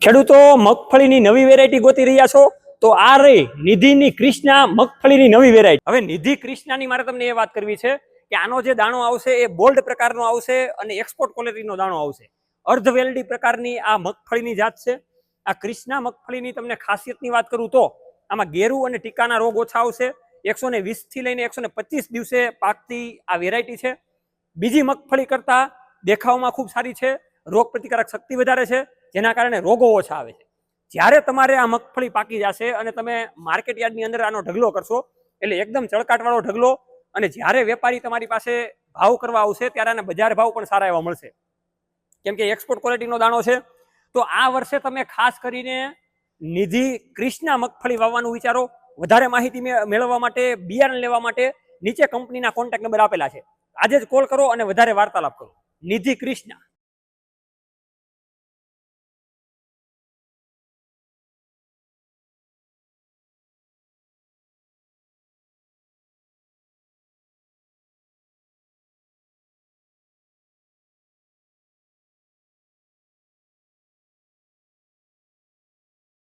ખેડૂતો મગફળીની નવી વેરાયટી ગોતી રહ્યા છો તો આ રહી નિધિની કૃષ્ણા મગફળીની નવી વેરાયટી। હવે નિધિ કૃષ્ણાની મારે તમને એ વાત કરવી છે કે આનો જે દાણો આવશે એ બોલ્ડ પ્રકારનો આવશે અને એક્સપોર્ટ ક્વોલિટીનો દાણો આવશે। અર્ધવેલડી પ્રકારની આ મગફળીની જાત છે। આ કૃષ્ણા મગફળીની તમને ખાસિયતની વાત કરું તો આમાં ગેરુ અને ટીકાના રોગ ઓછા આવશે। 120 થી લઈને 125 દિવસે પાકતી આ વેરાયટી છે। બીજી મગફળી કરતા દેખાવમાં ખૂબ સારી છે, રોગ પ્રતિકારક શક્તિ વધારે છે, જેના કારણે રોગો ઓછા આવે છે। જ્યારે તમારે આ મગફળી પાકી જશે અને તમે માર્કેટ યાર્ડની અંદર આનો ઢગલો કરશો એટલે એકદમ ચળકાટવાળો ઢગલો, અને જ્યારે વેપારી તમારી પાસે ભાવ કરવા આવશે ત્યારે આના બજાર ભાવ પણ સારા એવા મળશે, કેમ કે એક્સપોર્ટ ક્વોલિટીનો દાણો છે। તો આ વર્ષે તમે ખાસ કરીને નિધિ કૃષ્ણા મગફળી વાવવાનું વિચારો। વધારે માહિતી મેળવવા માટે, બિયારણ લેવા માટે નીચે કંપનીના કોન્ટેક્ટ નંબર આપેલા છે, આજે જ કોલ કરો અને વધારે વાર્તાલાપ કરો। નિધિ કૃષ્ણા।